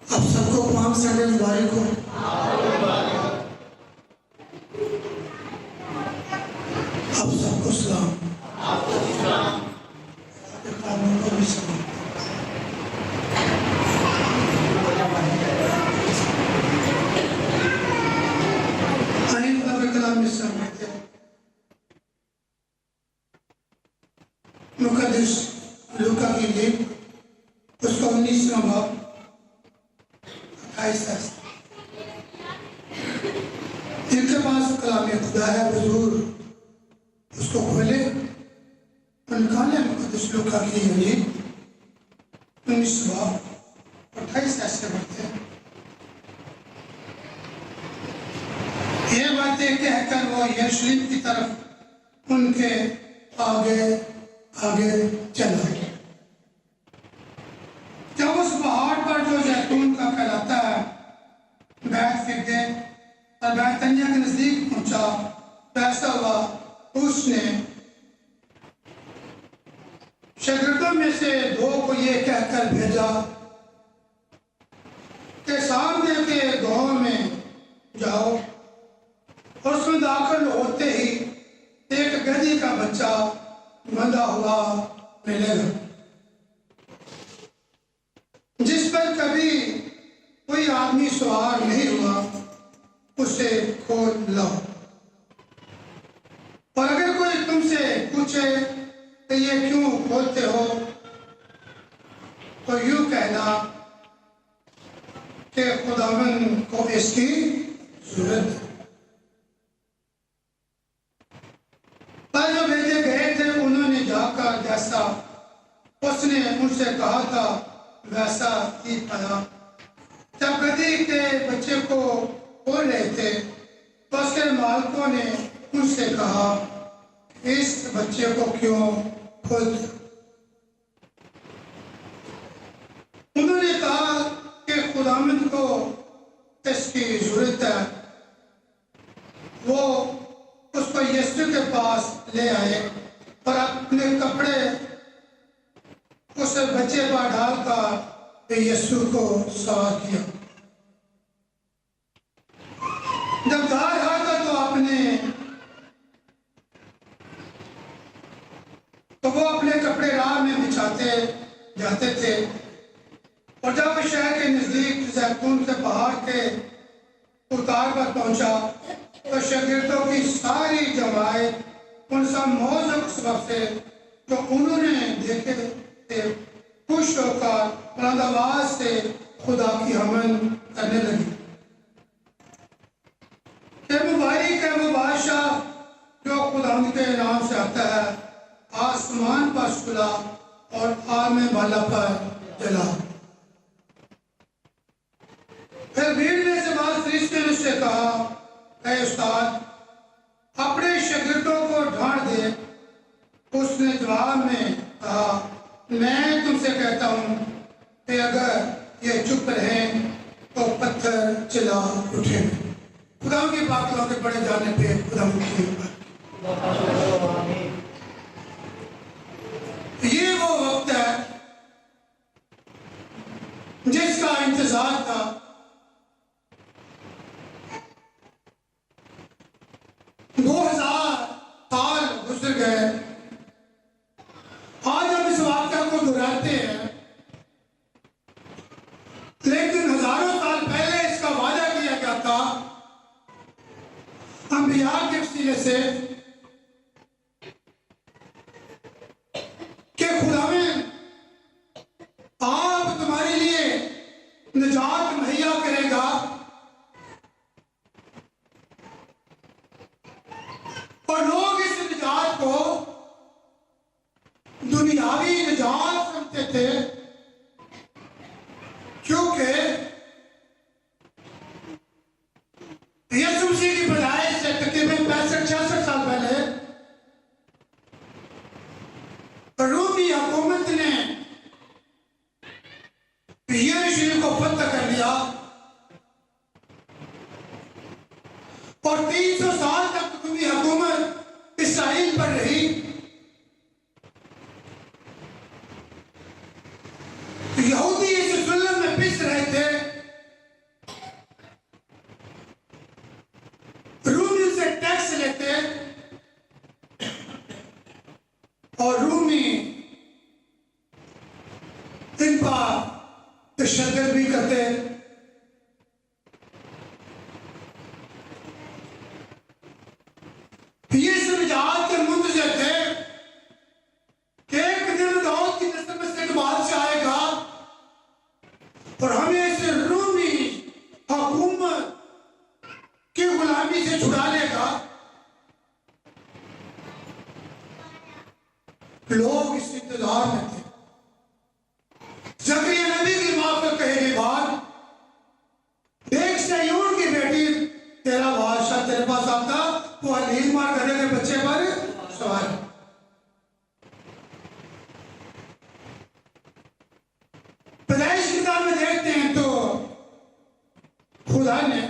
आप सबको palm Sunday मुबारक हो। आप सबको सलाम। कानून को भी सलाम। आइए खुदा के कलाम में समझते हैं। मुकद्दस लूका की इंजील उसका 19वां बाब 28। जिनके पास कलाम खुदा है वो जरूर उसको खोले और निकाले। मुकद्दस लूका की इंजील 19वां बाब 28 ऐसे बढ़ते हैं। ये बातें कहकर वो यरूशलेम की तरफ उनके आगे आगे चला गया। जब उस पहाड़ पर जो जैतून का कहलाता है बैतफगे और बैतनिया के नजदीक पहुंचा, ऐसा हुआ उसने शागिर्दों में से 2 को ये कहकर भेजा कि सामने के गांव में जाओ और उसमें दाखिल होते ही एक गधी का बच्चा बंधा हुआ मिलेगा, जिस पर कभी कोई आदमी सवार नहीं हुआ, उसे खोल लो। और अगर कोई तुमसे पूछे कि ये क्यों खोलते हो, तो यूं कहना कि खुदावंद को इसकी जरूरत है। पर जो भेजे गए थे उन्होंने जाकर जैसा उसने उनसे कहा था वैसा ही पाया। जब गधी के बच्चे को खोल रहे थे तो उसके मालिकों ने उनसे कहा, इस बच्चे को क्यों खोलते? उन्होंने कहा कि खुदावंद को इसकी जरूरत है। वो उसको यीशु के पास ले आए और अपने कपड़े उस बच्चे पर डालकर यीशु को सवार किया। जब जा रहा था तो वो अपने कपड़े राह में बिछाते जाते थे। और जब शहर के नजदीक जैतून के पहाड़ के उतार पर पहुंचा तो शागिर्दों की सारी जमात उन सब मौजूद सबक से जो उन्होंने देखे थे खुश होकर बुलंद आवाज से खुदा की हमद करने लगी। मुबारक है वो बादशाह जो खुदावंद के नाम से आता है। आसमान पर खुला और आग में बाला पर जला। फिर भीड़ में से बात फरिश्ते ने उससे कहा, ऐ उस्ताद, अपने शागिर्दों को डांट दे। उसने जवाब में कहा, मैं तुमसे कहता हूं कि अगर ये चुप रहे तो पत्थर चिल्ला उठेंगे। खुदा की बातों के बड़े जाने पे खुदा की ये वो वक्त है जिसका इंतजार था। दो 2000 साल गुजर गए। आज हम इस वाक्य को दोहराते हैं, लेकिन हजारों साल पहले इसका वादा किया गया था अंबिया के वसीले से कि खुदावंद आप तुम्हारे लिए निजात मुहैया करेगा। और लोग इस निजात को दुनियावी निजात समझते थे, क्योंकि यीशु मसीह की पैदाइश से तकरीबन 65-66 साल पहले रोमी हुकूमत ने यरूशलेम को फतह कर लिया और 300 साल तक रोमी हुकूमत इसराइल पर रही। और रूमी इन पर तशद्दुद भी करते। ये समझात के मुंतज़िर थे कि एक दिन दाऊद की नस्ल में से एक बादशाह आएगा और हमें इस रूमी हुकूमत की गुलामी से छुड़ा लेगा। लोग इस इंतजार में थे। ज़करिया नबी की मां को कहे के बाद, देख सयून की बेटी तेरा बादशाह तेरे पास आता, वो अलीम मार गधे के बच्चे पर सवार। पैदाइश किताब में देखते हैं तो खुदा ने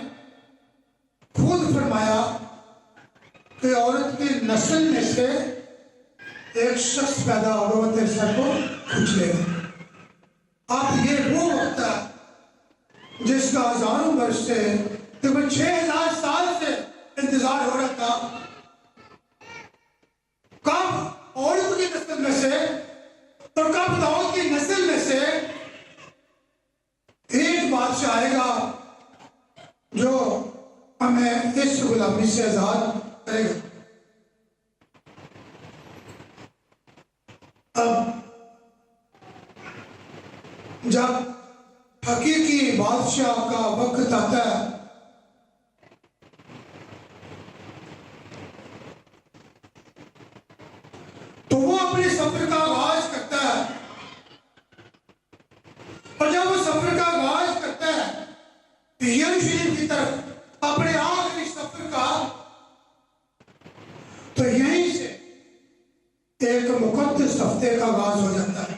खुद फरमाया कि औरत की नस्ल में से एक शख्स पैदा होगा, वो तेरे सर को कुचलेगा। अब ये वो वक्त है जिसका हजारों वर्ष से तकरीबन 6000 साल से इंतजार हो रहा था। कब औरत की नस्ल में से और कब दाऊद की नस्ल में से एक बादशाह आएगा जो हमें इस गुलामी से आजाद करेगा। अब जब हकीकी बादशाह का वक्त आता है तो वो अपने सफर का आगाज करता है। और जब वो सफर का आगाज करता है यरूशलेम की तरफ अपने आखिरी सफर का, तो यहीं से एक मुकद्दस हफ्ते का आगाज हो जाता है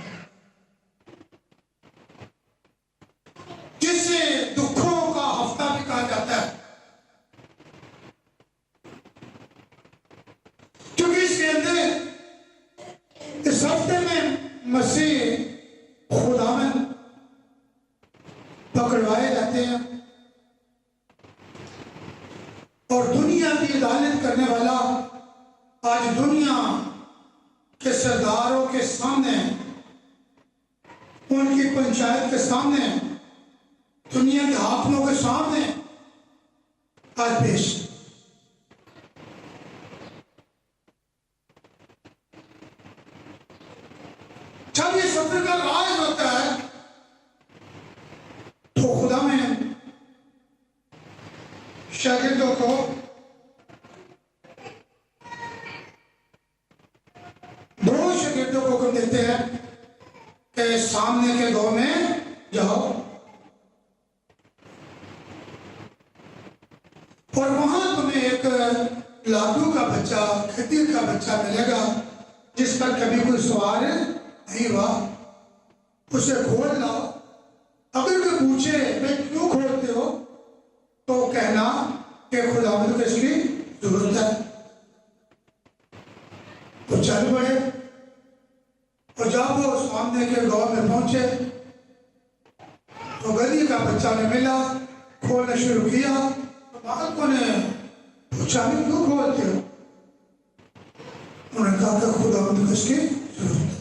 जिसे दुखों का हफ्ता भी कहा जाता है, क्योंकि इसके अंदर इस हफ्ते में मसीह खुदावन पकड़वाए जाते हैं और दुनिया की अदालत करने वाला आज दुनिया के सरदारों के सामने, उनकी पंचायत के सामने, दुनिया के हाकिमों के सामने आज पेश। जब ये सफर का आगाज होता है तो खुदा में शागिर्दों को दो शागिर्दों को हुक्म देते हैं कि सामने के गांव में जाओ और वहां तुम्हें एक लाडू का बच्चा, खतीर का बच्चा मिलेगा जिस पर कभी कोई सवार नहीं हुआ, उसे खोल लाओ। अगर कोई पूछे मैं क्यों खोलते हो तो कहना कि खुदावंद को इसकी जरूरत है। तो चल पड़े और जब वो सामने के गांव में पहुंचे तो गधी का बच्चा ने मिला, खोलना शुरू किया। मालिकों ने पूछा मैं क्यों खोलते हो? उन्होंने कहा कि खुदावंद को इसकी जरूरत है।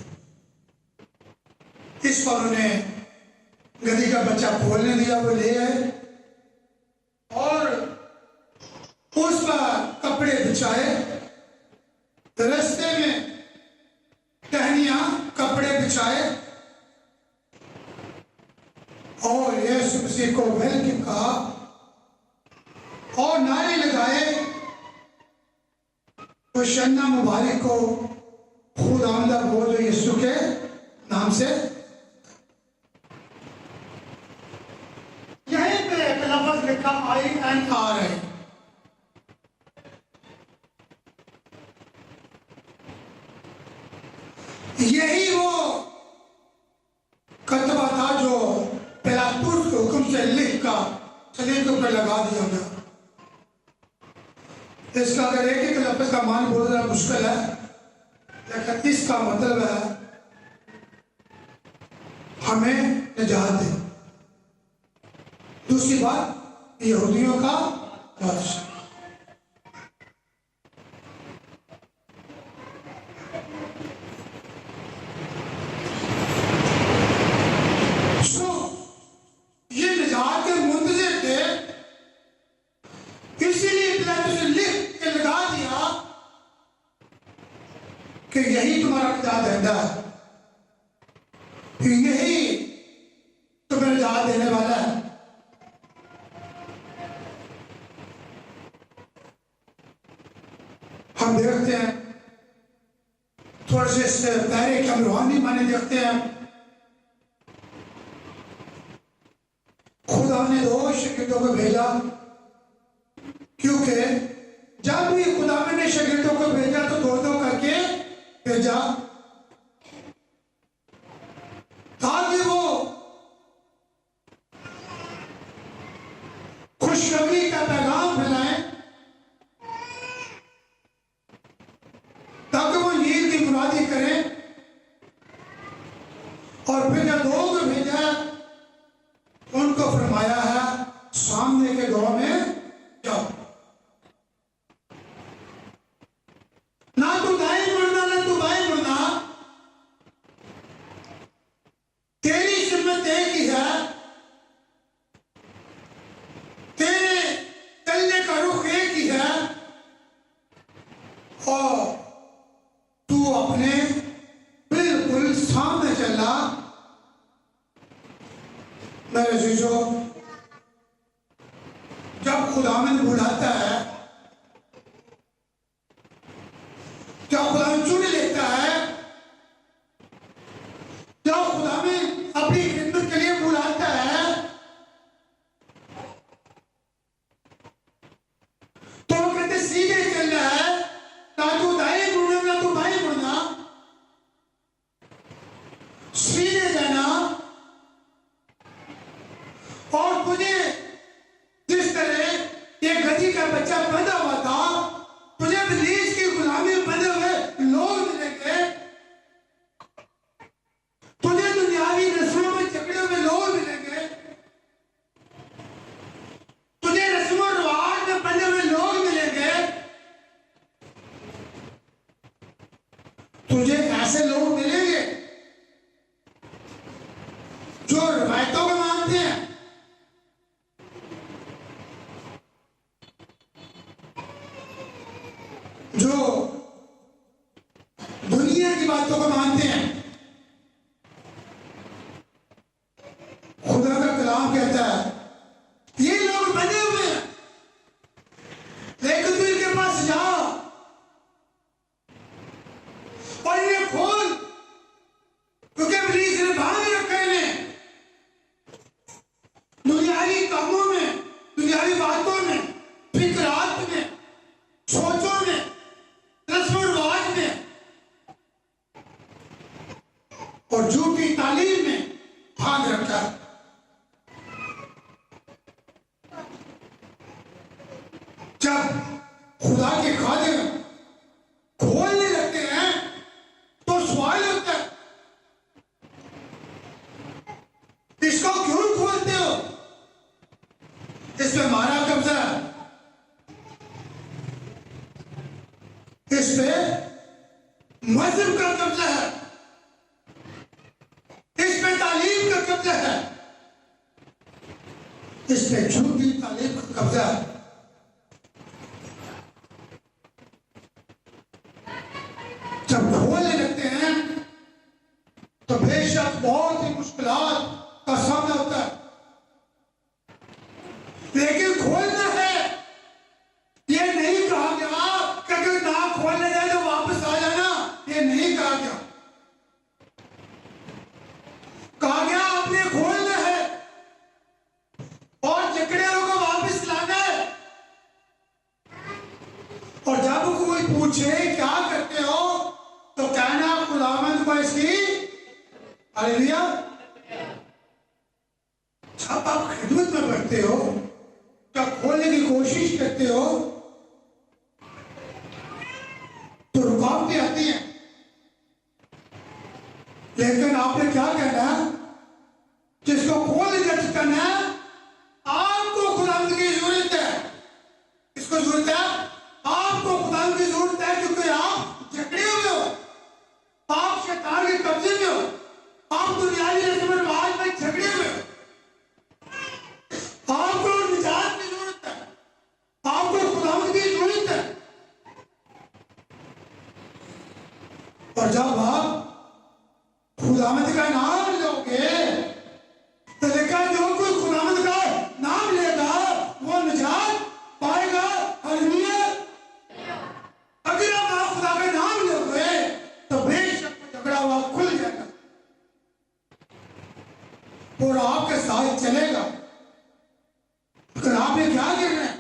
इस पर उन्हें गधी का बच्चा खोलने दिया, वो ले आए और उस पर कपड़े बिछाए। रास्ते में टहनियां कपड़े बिछाए और यीशु मसीह को वेलकम कहा और नारे लगाए, तो शन्ना मुबारक को खुदावंद बोल जो यीशु के नाम से। यहीं पे एक लफ्ज लिखा INR है। यही वो कतबा था जो पिलातुस के हुक्म से लिख का सलीब के ऊपर लगा दिया गया। इसका अगर एक एक लफ्ज का मान बोलना मुश्किल है, लेकिन इसका मतलब है हमें निजात दे। दूसरी बात यहूदियों का बादशाह। निजात देता है, यही तुम्हें निजात देने वाला है। हम देखते हैं थोड़े से इससे पहले कि हम रूहानी माने देखते हैं, खुदा ने 2 शागिर्दों को भेजा, क्योंकि जब भी खुदा ने शागिर्दों को भेजा तो 2-2 करके भेजा, ताकि वो खुशखबरी का पैगाम फैलाएं, ताकि वो नील की मुरादी करें। और फिर जब 2 को भेजा, उनको फरमाया है सामने के गांव में जाओ, ना तू दाएं मुड़ना ना तू बाएं मुड़ना, तेरी जिम्मत एक ही है, तेरे चलने का रुख एक ही है, और तू अपने बिल्कुल सामने चलना। मेरे अजीजों, जब खुदावंद बुलाता है, जब खुदावंद चुन लेता है, जब खुदावंद अपनी खिदमत के लिए बुलाता है, तो वो कहते सीधे चलना है, ना तू दाएं मुड़ना ना तू बाएं मुड़ना, सीधे जाना। और तुझे जिस तरह ये गधी का बच्चा बंधा हुआ था, तुझे इब्लीस की गुलामी में बंधे हुए लोग मिलेंगे, तुझे दुनियावी रस्मों में जकड़े हुए लोग मिलेंगे, तुझे रस्मों रिवाज में बंधे हुए लोग मिलेंगे, तुझे ऐसे लोग मिलेंगे जो रिवायतों को मानते हैं, जो दुनिया की बातों को मानते हैं। खुदा का कलाम कहता है ये लोग बने हुए हैं, लेकिन तू इनके पास जा और इन्हें खोल, क्योंकि इब्लीस ने बांध रखा इन्हें दुनियावी कामों में, दुनियावी बातों में, फिक्रात में, सोचों में, रस्म रिवाज में और झूठी तालीम में भाग रखा। जब खुदा के खादिम खोलने लगते हैं तो सवाल होता है, इसको क्यों खोलते हो? इस पे हमारा कब्जा है, इस पे मजहब का कब्जा है, इस पे तालीम का कब्जा है, इस पे झूठी तालीम का कब्जा है। जब खोलने लगते हैं तो बेशक बहुत ही मुश्किलात का सामना होता है, लेकिन खोलना है। ये नहीं कहा गया कि अगर ना खोलने जाए तो वापस आ जाना, ये नहीं कहा गया। कहा गया आपने खोलना है और जकड़े को वापस लाना है। और जब कोई पूछे क्या करते हो तो कहना खुदावंद को इसकी हालेलुया। जब आप खिदमत में बढ़ते हो, जब खोलने की कोशिश करते हो तो रुकावटें आती हैं, लेकिन आपने क्या कहना है? जिसको खोलने का ठिकाना है, आपको खुदावंद की जरूरत है। किसको जरूरत है? आपको खुदावंद की जरूरत है, क्योंकि आप जकड़े हुए हो, आप शैतान के कब्जे में हो, आप दुनियावी रस्म रिवाज में झगड़े हुए हो। आपको निजात की जरूरत है, आपको खुदावंद की जरूरत है। और जब आप खुदावंद का नाम लोगे तो लिखा जो कोई खुदावंद का नाम लेगा वो निजात पाएगा। हालेलुया। अगर आप खुदा का नाम लोगे तो बेशक झगड़ा हुआ खुल जाएगा और आपके साथ चलेगा। अगर आपने क्या करना है,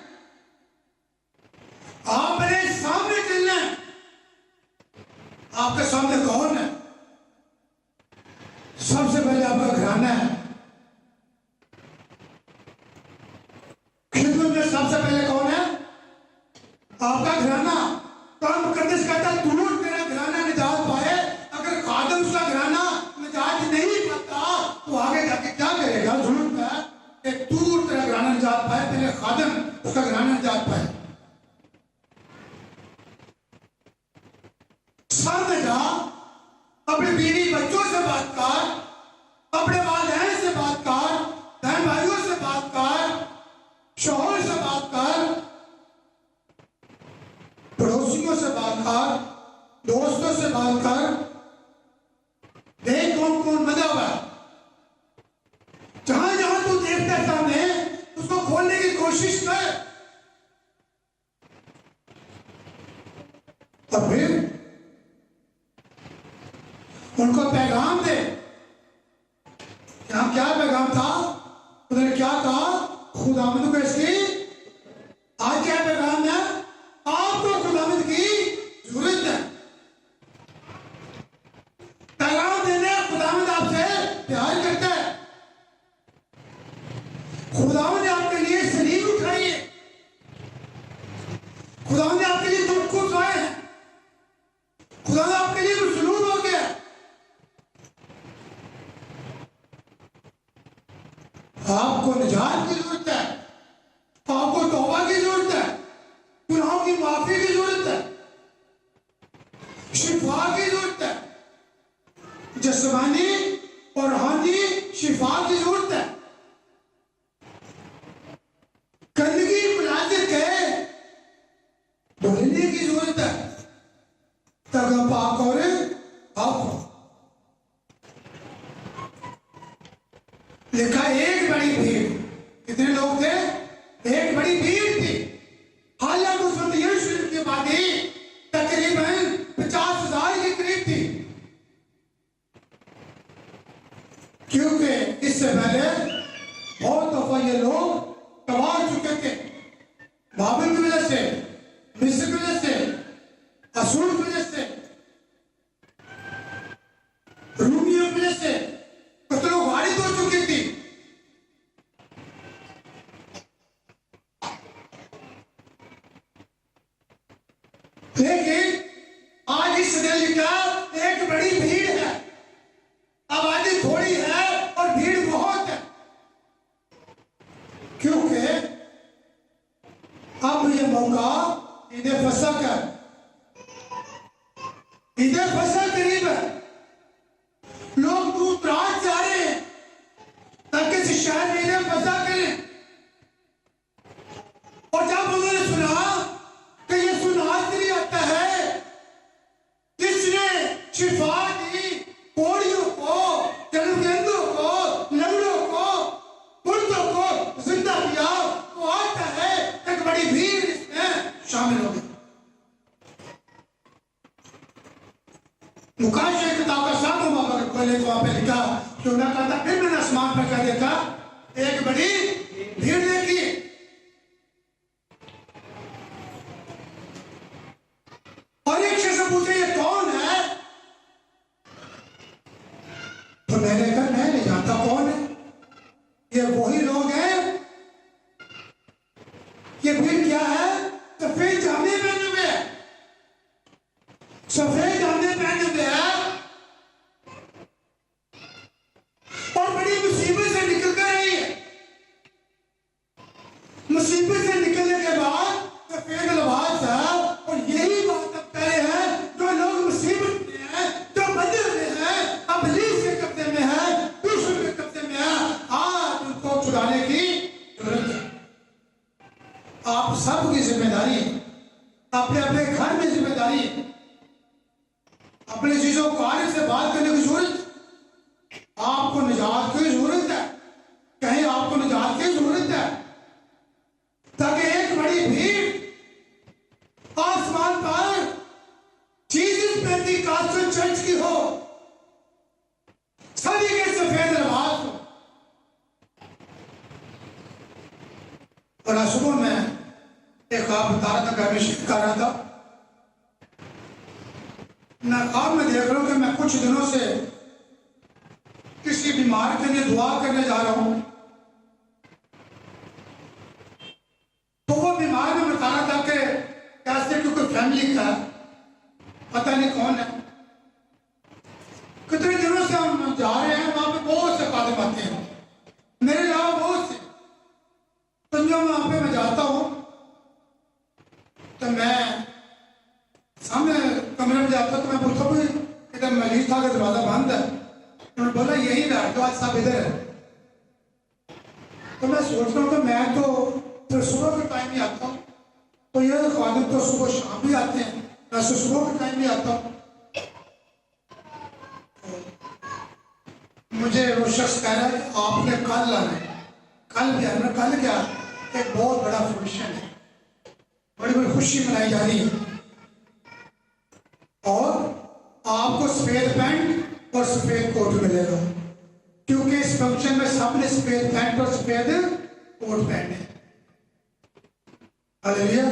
आप मेरे सामने चलना है। आपके सामने कौन है? सबसे पहले आपका घराना है। खिदमत में सबसे पहले कौन है? आपका घराना। काम मुकद्दस कहता है दूर तेरा घराना निजात पाए। अगर खादम उसका घराना निजात नहीं पाता तो आगे जाके क्या करेगा? जरूरत है कि दूर तेरा घराना निजात पाए, पहले खादम उसका घराना निजात पाए। सामने जा, अपने बीवी बच्चों से बात कर, अपने वालिदैन से बात कर, बहन भाइयों से बात कर, शौहर से बात कर, पड़ोसियों से बात कर, दोस्तों से बात कर। देख कौन कौन बंधा हुआ है। जहां जहां तू देखता है सामने उसको खोलने की कोशिश कर। और फिर उनको पैगाम दे। यहाँ क्या पैगाम था? उन्होंने क्या कहा? खुदावंद को इसकी आज क्या पैगाम है? आपको खुदावंद की जरूरत है। पैगाम देने खुदावंद आपसे प्यार करता है। खुदावंद ने आपके लिए सलीब उठाई है। खुदावंद ने आपके लिए दुख को उठाए हैं। खुदावंद आपके लिए मसलूब हो गया। आपको निजात की जरूरत है। आपको तौबा की जरूरत है। गुनाहों की माफी की जरूरत है। शिफा की जरूरत है। जिस्मानी और रूहानी शिफा की जरूरत है। गंदगी मुलाजिक है, धुलने की जरूरत है तब पाक और आप। लिखा एक बड़ी भीड़। कितने लोग थे? एक बड़ी भीड़ थी। हालांकि उस वक्त यरूशलेम की आबादी तकरीबन 50,000 के करीब थी, क्योंकि इससे पहले बहुत दफा ये लोग तबाह हो चुके थे। बाबिल की वजह से, मिस्र की वजह से, असूर की वजह से, रूमियों की वजह से कत्लो गाड़ी हो चुकी थी। लेकिन आज इस दिल का एक बड़ी भीड़ है। आबादी थोड़ी है और भीड़ बहुत है, क्योंकि अब ये मौका ईद फसह का, ईद फसह करीब है। लोग दूर दराज जा रहे हैं ताकि इस शहर में ईद फसह करें। और जब उन्होंने सुना कि ये सुनासरी आता है जिसने शिफा दी कोड़ियों को, जन्मगंधों को, लंगड़ों को, मुर्दों को जिंदा किया, तो आता है एक बड़ी भीड़ इसमें शामिल हो गई। मुकाशे किताब का 7वां बाब अगर खोले तो वहां पे लिखा कि उन्होंने कहा था, फिर मैंने आसमान पर क्या देखा? एक बड़ी भीड़ देखी। और एक शख्स से पूछे ये कौन है? तो मैंने कहा मैं नहीं जानता कौन है। ये वही लोग हैं। ये भीड़ क्या है? सफेद जामे पहने हुए हैं, सफेद जामे पहने हुए हैं और बड़ी मुसीबत से निकल कर रही है। मुसीबत से निकलने के बाद सफेद लिबास है। और यही बात अब कह रहे हैं जो लोग मुसीबत में हैं, जो बंधे हुए हैं, अब पुलिस के कब्जे में है, दुश्मन के कब्जे बता रहा था, घर में शेयर कर रहा था। मैं ख्वाब में देख रहा हूँ कि मैं कुछ दिनों से किसी बीमार के लिए दुआ करने जा रहा हूँ। तो वो बीमार में बता रहा था कि कैसे कि कोई फैमिली का पता नहीं कौन है, कितने दिनों से हम जा रहे हैं, वहां पे बहुत से खादिम आते हैं, मेरे अलावा बहुत से। तो जब वहां पे मैं जाता हूँ तो मैं सामने कमरे में जाता तो मैं पूछता हूँ इधर मरीज था, दरवाजा बंद है। उन्होंने बोला यही बैठ दो, आज सब इधर है। तो मैं सोच रहा हूँ कि मैं तो फिर सुबह के टाइम ही आता हूँ, तो ये खादिम तो सुबह शाम भी आते हैं, मैं सुबह के टाइम भी आता हूँ। मुझे वो शख्स कह रहा है आपने कल आना है। कल भी आना। कल क्या, एक बहुत बड़ा फंक्शन है, बड़ी बड़ी खुशी मनाई जा रही है, और आपको सफेद पैंट और सफेद कोट मिलेगा, क्योंकि इस फंक्शन में सबने सफेद पैंट और सफेद कोट पहने। हालेलुया।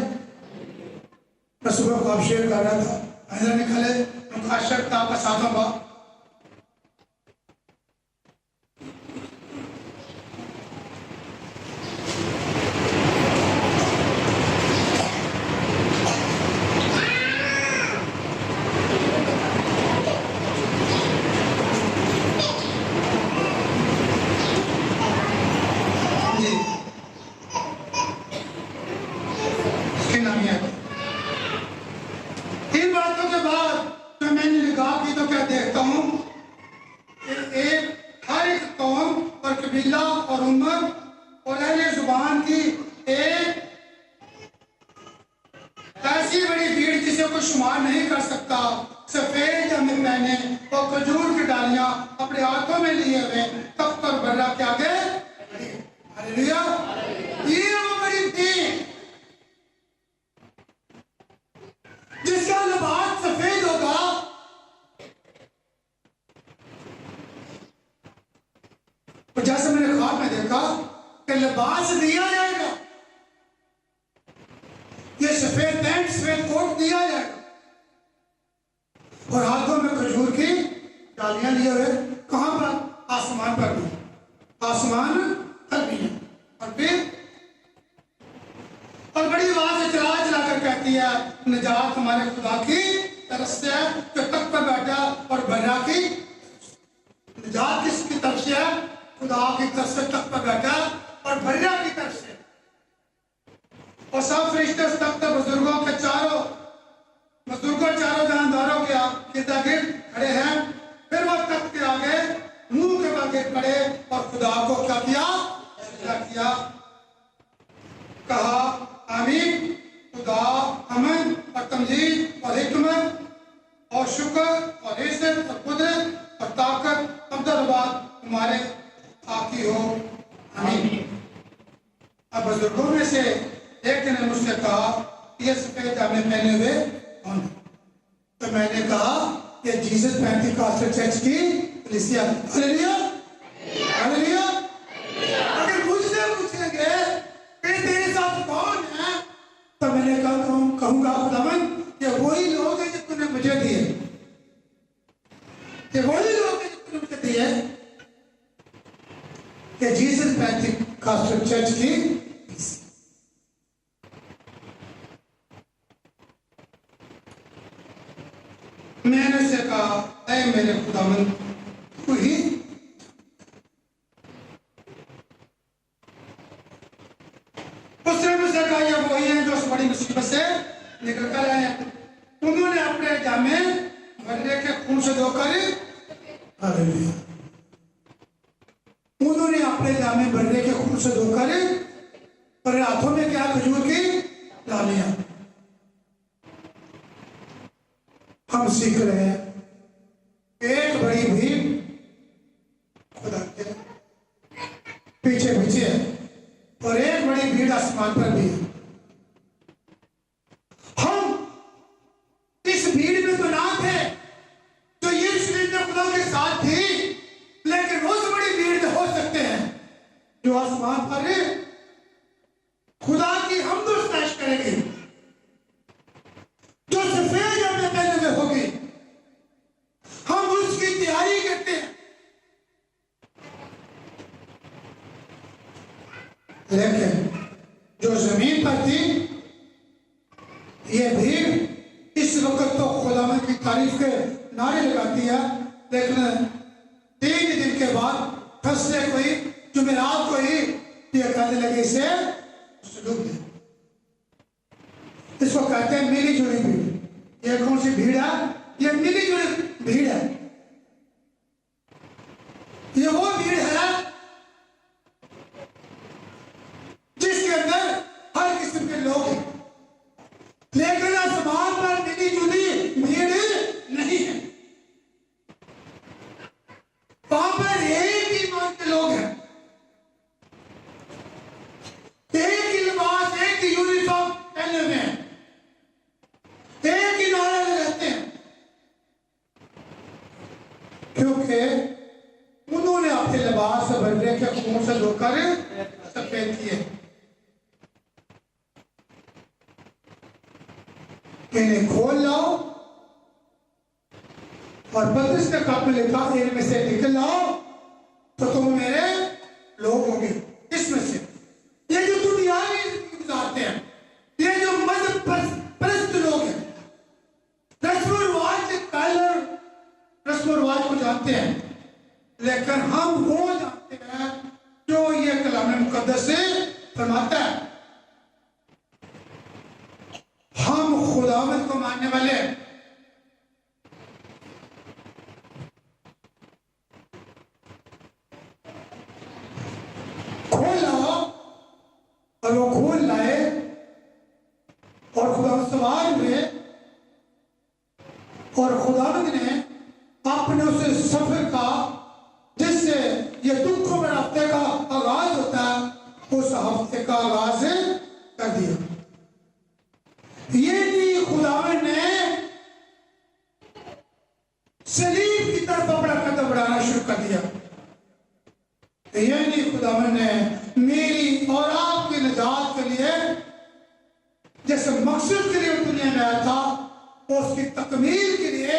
मैं सुबह ख्वाब शेयर कर रहा था, अंदर निकले उनका शर्ट था, आपका साधा बा मैंने से कहा, ऐ मेरे खुदावंद तू ही उसने मुझसे कहा ये वही है जो उस बड़ी मुसीबत से निकल कर आए हैं। उन्होंने अपने जामे बर्रे के खून से धोकर, हालेलुया, उन्होंने अपने जामे बर्रे के खून से धोकर और हाथों में क्या खजूर की डालियां। हम सीख रहे हैं एक बड़ी भीड़ खुदा के पीछे पीछे है और एक बड़ी भीड़ आसमान पर भी है। हम इस भीड़ में तो ना थे तो ये शरीर खुदा के साथ थी, लेकिन उस बड़ी भीड़ में हो सकते हैं जो आसमान पर खुदा की हमदो स्तुति करेंगे, लेकिन जो जमीन पर थी ये भीड़ इस वक्त तो खुदावंद की तारीफ के नारे लगाती है, लेकिन 3 दिन के बाद फसले को ही जुमेरात को ही ये कहने लगे इसे डूब दे। इसको कहते हैं मिली जुली भीड़। ये कौन सी भीड़ है? ये मिली जुली भीड़ है। ये वो भीड़ है जिसके अंदर हर किस्म के लोग हैं, लेकिन आसमान पर मिली जुली भीड़ नहीं है। वहां पर एक ही ईमान के लोग हैं, एक ही लिबास, एक ही यूनिफॉर्म पहने हुए हैं, एक ही नारे रहते हैं, क्योंकि उन्होंने अपने लिबास बदले के खून से धोकर सफेद किए। इन्हें खोल लाओ, और पतरस ने कब में लिखा इनमें से निकल आओ तो तुम मेरे लोग होंगे। इसमें से ये जो दुनिया में जिंदगी गुजारते हैं, ये जो मजहब परस्त लोग हैं, रस्म रिवाज के कायल रस्म रिवाज को जानते हैं, लेकिन हम वो जानते हैं जो ये कलाम मुकद्दस से फरमाता है। हम खुदावंद को मानने वाले हैं। खोल लाओ, और वो खोल लाए और खुदावंद सवार हुए, और खुदावंद ने अपने उस सफर का जिससे ये दुखों में हफ्ते का आगाज होता है, उस हफ्ते का आगाज कर दिया। ये नहीं खुदावंद ने सलीब की तरफ अपना कदम बढ़ाना शुरू कर दिया। ये नहीं खुदावंद ने मेरी और आपकी निजात के लिए जैसे मकसद के लिए दुनिया में आया था, उसकी तकमील के लिए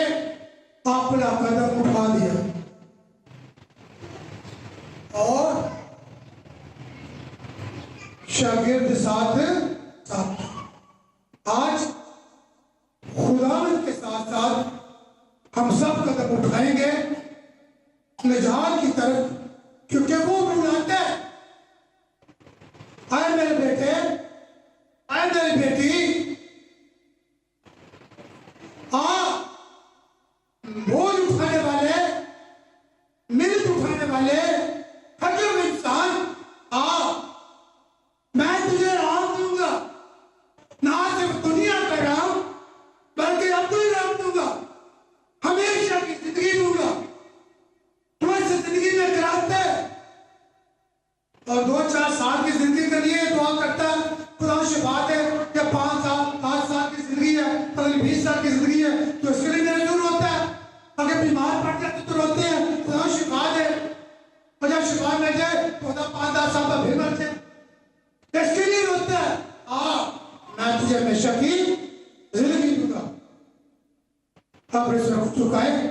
अपना कदम उठा दिया। और शागिर्द साथ साथ आज खुदावंद के साथ साथ हम सब कदम उठाएंगे निजात की तरफ, क्योंकि वो बुलाता है। आए मेरे बेटे, आए मेरी बेटी, बोझ उठाने वाले, मिलत उठाने वाले, हजम इंसान, मैं तुझे राम दूंगा, ना सिर्फ दुनिया का राम बल्कि अब कोई राम दूंगा, हमेशा की जिंदगी दूंगा। तुम्हें जिंदगी में कराते और 2-4 साल की जिंदगी के लिए दुआ करता है, खुदा से बात है कि 5 साल 8 साल की जिंदगी है, अगली 20 साल की जिंदगी है, तो इसके लिए मेरे जरूर होता है। अगर बीमार पड़ जाते तो रोते हैं, खुदा शिफा दे, और जब शिफा मिल जाए तो 5-10 साल बाद फिर मर जाए, इसके लिए रोता है। मैं तुझे हमेशा की जिंदगी दूंगा। अब रुक चुका है।